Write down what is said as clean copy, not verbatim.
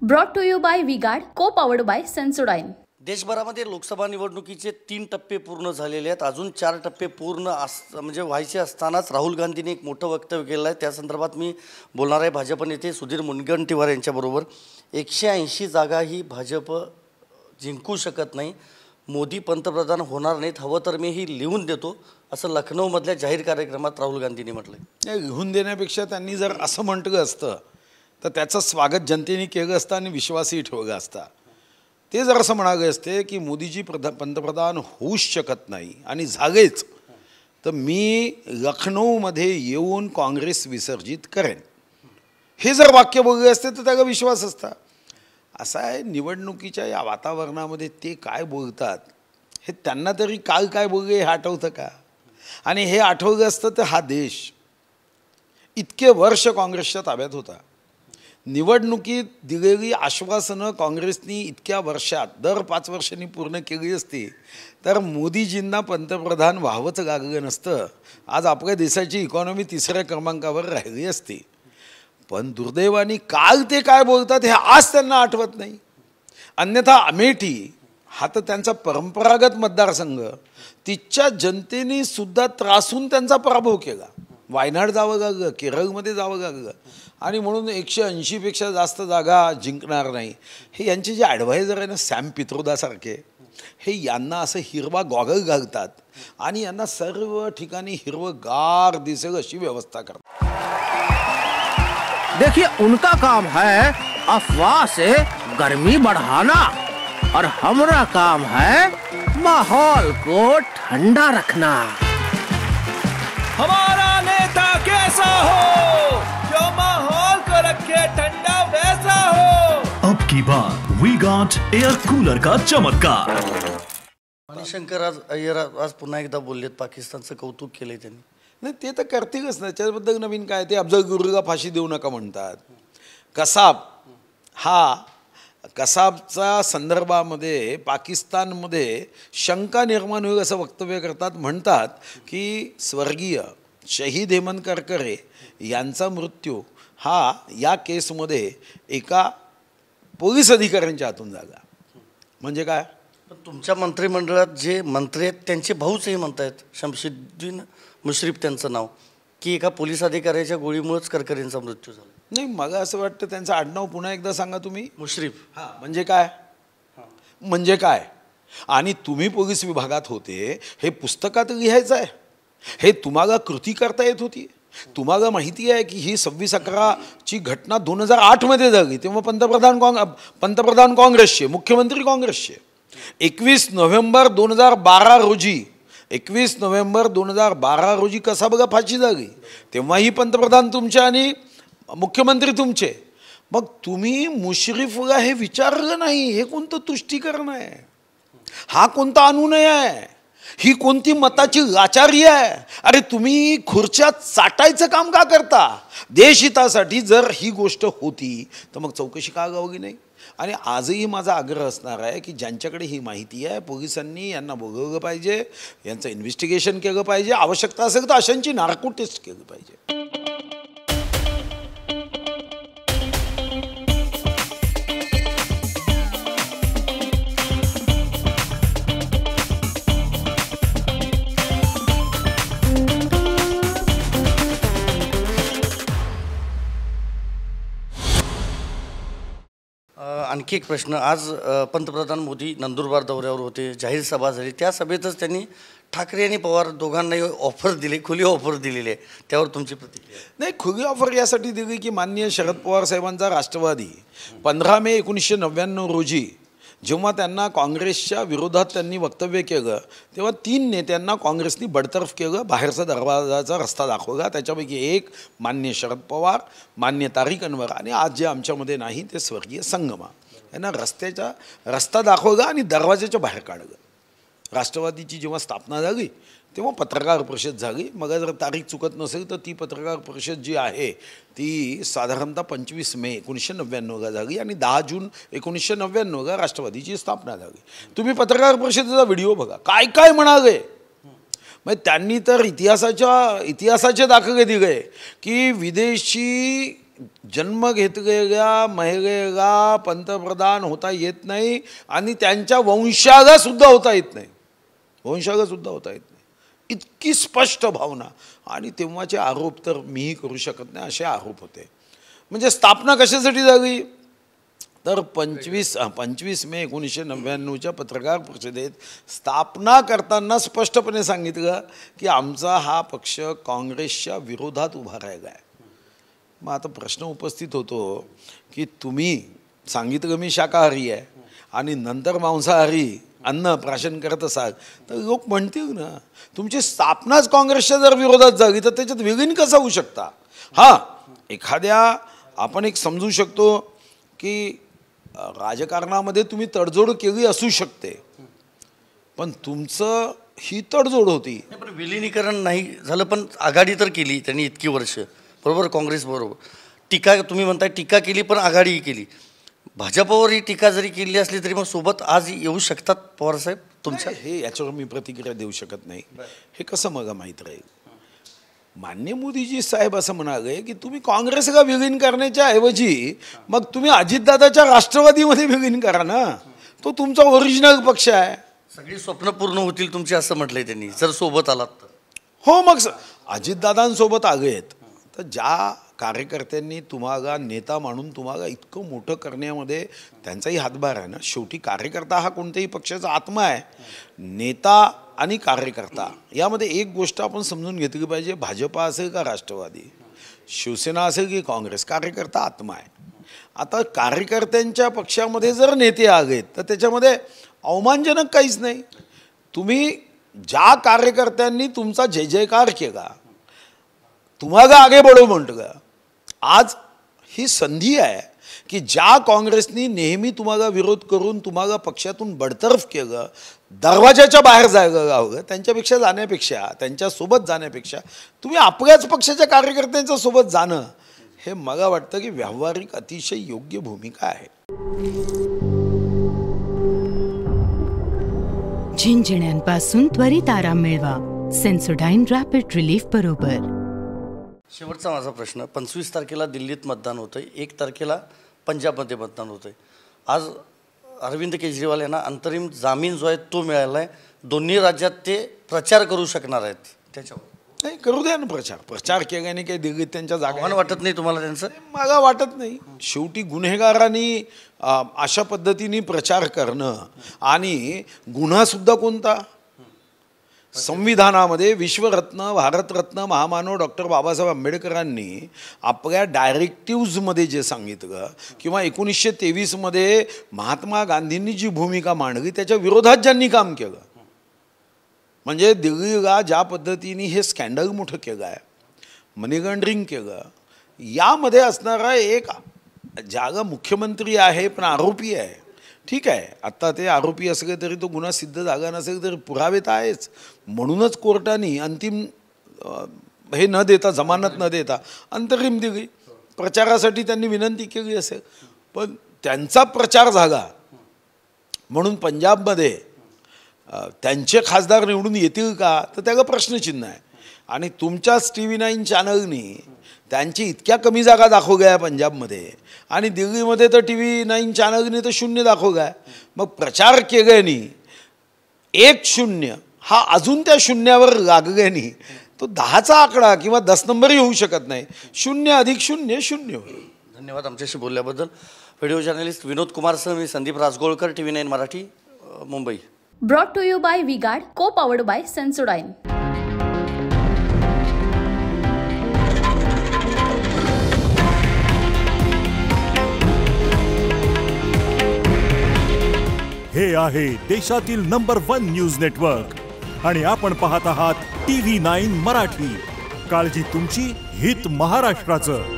Brought to you by V-Guard, co-powered by Sensodyne. देशभरामध्ये Lok Sabha निवडणुकीचे 3 टप्पे पूर्ण झालेले आहेत. अजून 4 टप्पे पूर्ण म्हणजे व्हायचे असतानाच राहुल गांधींनी एक मोठं वक्तव्य केलं आहे. त्या संदर्भात मी बोलणार आहे. भाजप नेते सुधीर मुनगंटीवार यांच्याबरोबर 180 जागा ही भाजप जिंकू शकत नाही. मोदी पंतप्रधान होणार नाहीत, हवं तर मी ही लिहून देतो, असं लखनौमधल्या जाहीर कार्यक्रमात राहुल गांधींनी म्हटलं. लिहून देण्यापेक्षा त्यांनी जर असं म्हटलं असतं तर त्याचं स्वागत जनतेने केलं असतं आणि विश्वासही ठेवला असता. ते जर असं म्हणाले असते की मोदीजी पंतप्रधान होऊच शकत नाही आणि झालेच तर मी लखनौमध्ये येऊन काँग्रेस विसर्जित करेन, हे जर वाक्य बोलले असते तर त्याला विश्वास असता. असा आहे निवडणुकीच्या या वातावरणामध्ये ते काय बोलतात हे त्यांना तरी काल काय बोलले हे आठवतं का? आणि हे आठवलं असतं तर हा देश इतके वर्ष काँग्रेसच्या ताब्यात होता. निवडणुकीत दिलेली आश्वासनं काँग्रेसनी इतक्या वर्षात दर 5 वर्षांनी पूर्ण केली असती तर मोदीजींना पंतप्रधान व्हावंच लागलं नसतं. आज आपल्या देशाची इकॉनॉमी 3ऱ्या क्रमांकावर राहिली असती. पण दुर्दैवाने काल ते काय बोलतात हे आज त्यांना आठवत नाही. अन्यथा अमेठी हा तर त्यांचा परंपरागत मतदारसंघ, तिच्या जनतेने सुद्धा त्रासून त्यांचा पराभव केला. वायनाड जावं लागलं, केरळमध्ये जावं लागलं आणि म्हणून 180 पेक्षा जास्त जागा जिंकणार नाही. हे यांचे जे ॲडवायझर आहे ना, सॅम पित्रोदासारखे, हे यांना असं हिरवा गॉगल घालतात आणि यांना सर्व ठिकाणी हिरवगार दिसेल अशी व्यवस्था करतात. देखिए, उनका काम है अफवाह से गर्मी बढ़ाना और हमारा काम है माहौल को ठंडा रखना. हमारा नेता कैसा हो जो माहौल को रखे ठंडा वैसा हो. अब की बार वी गॉट एयर कूलर का चमत्कार. मणिशंकर अय्यर आज पुन्हा एकदा बोललेत, पाकिस्तानचं कौतुक केलंय त्यांनी. नाही, ते तर करतीलच ना, त्याच्याबद्दल नवीन काय. ते अफजल गुरुला फाशी देऊ नका म्हणतात. कसाबचा संदर्भामध्ये पाकिस्तानमध्ये शंका निर्माण होईल असं वक्तव्य करतात. म्हणतात की स्वर्गीय शहीद हेमंत करकरे यांचा मृत्यू हा या केसमध्ये एका पोलीस अधिकाऱ्यांच्या हातून झाला. म्हणजे काय? पण तुमच्या मंत्रिमंडळात जे मंत्री आहेत त्यांचे भाऊच हे म्हणतायत, शमशुद्दीन मुश्रीफ त्यांचं नाव, की एका पोलीस अधिकाऱ्याच्या गोळीमुळेच करकरेंचा मृत्यू झाला. नाही, मला असं वाटतं त्यांचं आडनाव पुन्हा एकदा सांगा तुम्ही. मुश्रीफ. हां, म्हणजे काय? म्हणजे काय? आणि तुम्ही पोलीस विभागात होते, हे पुस्तकात लिहायचं आहे, हे तुम्हाला कृती करता येत होती. तुम्हाला माहिती आहे की ही 26/11ची घटना 2008मध्ये झाली, तेव्हा पंतप्रधान काँग्रेसचे, मुख्यमंत्री काँग्रेसचे. 21 नोव्हेंबर 2012 रोजी कसा बघा फाशी झाली, तेव्हाही पंतप्रधान तुमचे आणि मुख्यमंत्री तुमचे. मग तुम्ही मुश्रीफला हे विचारलं नाही. हे कोणतं तुष्टीकरण आहे? हा कोणता अनुनय आहे? ही कोणती मताची लाचारी आहे? अरे तुम्ही खुर्च्या चाटायचं काम का करता? देशहितासाठी जर ही गोष्ट होती तर मग चौकशी का गावली नाही? आणि आजही माझा आग्रह असणार आहे की ज्यांच्याकडे ही माहिती आहे पोलिसांनी यांना बोलवलं पाहिजे, यांचं इन्व्हेस्टिगेशन केलं पाहिजे, आवश्यकता असेल तर अशांची नार्को टेस्ट केली पाहिजे. आणखी एक प्रश्न. आज पंतप्रधान मोदी नंदुरबार दौऱ्यावर होते, जाहीर सभा झाली. त्या सभेतच त्यांनी ठाकरे आणि पवार दोघांनाही ऑफर दिली, खुली ऑफर दिलेली आहे. त्यावर तुमची प्रतिक्रिया? नाही, खुली ऑफर यासाठी दिली की माननीय शरद पवार साहेबांचा राष्ट्रवादी 15 मे 1999 रोजी जेव्हा त्यांना काँग्रेसच्या विरोधात त्यांनी वक्तव्य केलं तेव्हा 3 नेत्यांना काँग्रेसनी बडतर्फ केलं, बाहेरचा दरवाजाचा रस्ता दाखवला. त्याच्यापैकी एक माननीय शरद पवार, माननीय तारिक अनवर आणि आज जे आमच्यामध्ये नाही ते स्वर्गीय संगमा यांना रस्ता दाखवला आणि दरवाजाच्या बाहेर काढलं. राष्ट्रवादीची जेव्हा स्थापना झाली तेव्हा पत्रकार परिषद झाली. मग जर तारीख चुकत नसेल तर ती पत्रकार परिषद जी आहे ती साधारणतः 25 मे 1999ला झाली आणि 10 जून 1999ला राष्ट्रवादीची स्थापना झाली. तुम्ही पत्रकार परिषदेचा व्हिडिओ बघा, काय काय म्हणाले. मग त्यांनी तर इतिहासाचे दाखले दिले की विदेशी जन्म घेतलेल्या महिलेला पंतप्रधान होता येत नाही आणि त्यांच्या वंशाला सुद्धा होता येत नाही, वंशाला होता येत नाही, इतकी स्पष्ट भावना. आणि तेव्हाचे आरोप तर मीही करू शकत नाही, असे आरोप होते. म्हणजे स्थापना कशासाठी झाली तर 25 मे 1999च्या पत्रकार परिषदेत स्थापना करताना स्पष्टपणे सांगितलं की आमचा हा पक्ष काँग्रेसच्या विरोधात उभा राहिला आहे. मग आता प्रश्न उपस्थित होतो की तुम्ही सांगितलं मी शाकाहारी आहे आणि नंतर मांसाहारी अन्न प्राशन करत असाल तर लोक म्हणतील ना तुमची स्थापनाच काँग्रेसच्या जर विरोधात झाली तर त्याच्यात विलीन कसा होऊ शकता. हां, एखाद्या आपण एक समजू शकतो की राजकारणामध्ये तुम्ही तडजोड केली असू शकते, पण तुमचं ही तडजोड होती. पण विलिनीकरण नाही झालं, पण आघाडी तर केली त्यांनी इतकी वर्ष, बरोबर, काँग्रेसबरोबर. टीका तुम्ही म्हणताय टीका केली पण आघाडीही केली. भाजपवर ही टीका जरी केली असली तरी मग सोबत आज येऊ शकतात पवारसाहेब तुमच्या? हे याच्यावर मी प्रतिक्रिया देऊ शकत नाही. हे कसं मला माहीत राहील. मान्य मोदीजी साहेब असं म्हणाले की तुम्ही काँग्रेसला विलीन करण्याच्या ऐवजी मग तुम्ही अजितदादाच्या राष्ट्रवादीमध्ये विलीन करा ना, तो तुमचा ओरिजिनल पक्ष आहे. सगळी स्वप्न पूर्ण होतील तुमची असं म्हटलंय त्यांनी जर सोबत आलात तर. हो, मग अजितदादांसोबत आलेत तर ज्या कार्यकर्त्यांनी तुम्हाला नेता मानून तुम्हाला इतकं मोठं करण्यामध्ये त्यांचाही हातभार आहे ना. शेवटी कार्यकर्ता हा कोणत्याही पक्षाचा आत्मा आहे. नेता आणि कार्यकर्ता यामध्ये एक गोष्ट आपण समजून घेतली पाहिजे, भाजपा असेल का राष्ट्रवादी, शिवसेना असेल की काँग्रेस, कार्यकर्ता आत्मा आहे. आता कार्यकर्त्यांच्या पक्षामध्ये जर नेते आलेत तर त्याच्यामध्ये अवमानजनक काहीच नाही. तुम्ही ज्या कार्यकर्त्यांनी तुमचा जय जयकार केला, तुम्हाला आगे बढो म्हटलं, आज ही संधी आहे की ज्या काँग्रेसनी नेहमी तुम्हाला विरोध करून तुम्हाला पक्षातून बडतर्फ केलं, दरवाजाच्या बाहेर जायला लावलं, त्यांच्यापेक्षा जाण्यापेक्षा, त्यांच्यासोबत जाण्यापेक्षा तुम्ही आपल्याच पक्षाच्या कार्यकर्त्यांच्या सोबत जाणं हे मला वाटतं की व्यावहारिक अतिशय योग्य भूमिका आहे. झिंझिण्यांपासून त्वरित आराम मिळवा सेन्सोडाईन रॅपिड रिलीफ बरोबर. शेवटचा माझा प्रश्न, 25 तारखेला दिल्लीत मतदान होतं, 1 तारखेला पंजाबमध्ये मतदान होतं. आज अरविंद केजरीवाल यांना अंतरिम जामीन जो आहे तो मिळाला आहे. दोन्ही राज्यात ते प्रचार करू शकणार आहेत. त्याच्यावर नाही, करू द्या ना प्रचार केल्याने काही दिल्लीत त्यांच्या जागा वाटत नाही तुम्हाला त्यांचं? मला वाटत नाही. शेवटी गुन्हेगारांनी अशा पद्धतीने प्रचार करणं आणि गुन्हासुद्धा कोणता, संविधानामध्ये विश्वरत्न भारतरत्न महामानव डॉक्टर बाबासाहेब आंबेडकरांनी आपल्या डायरेक्टिव्जमध्ये जे सांगितलं किंवा 1923मध्ये महात्मा गांधींनी जी भूमिका मांडली त्याच्या विरोधात ज्यांनी काम केलं, म्हणजे दिल्लीला ज्या पद्धतीने हे स्कॅन्डल मोठं केलं आहे, मनी लॉन्ड्रिंग केलं, यामध्ये असणारा एक जागा मुख्यमंत्री आहे पण आरोपी आहे. ठीक आहे, आत्ता ते आरोपी असले तरी तो गुन्हा सिद्ध झाला नसेल तरी पुरावे तर आहेच. म्हणूनच कोर्टाने अंतिम हे न देता, जमानत न देता अंतरिम दिली. प्रचारासाठी त्यांनी विनंती केली असेल, पण त्यांचा प्रचार झाला म्हणून पंजाबमध्ये त्यांचे खासदार निवडून येतील का तर त्याला प्रश्नचिन्ह आहे. आणि तुमच्याच TV9 चॅनलनी त्यांची इतक्या कमी जागा दाखवल्या पंजाबमध्ये आणि दिल्लीमध्ये तर TV9 चॅनलने तर 0 दाखवल्या. मग प्रचार केल्याने 1-0 हा अजून त्या शून्यावर लागल्याने तो 10चा आकडा किंवा 10 नंबरही होऊ शकत नाही. 0 + 0 0 होईल. धन्यवाद आमच्याशी बोलल्याबद्दल. व्हिडिओ जर्नलिस्ट विनोद कुमारसह मी Sandeep Rajgolkar, TV9 Marathi, Mumbai. Brought to you by V-Guard, co-powered by Sensodyne. हे आहे देशातील नंबर 1 न्यूज नेटवर्क आणि आपण पाहत आहात TV9 मराठी. काळजी तुमची, हित महाराष्ट्राचं.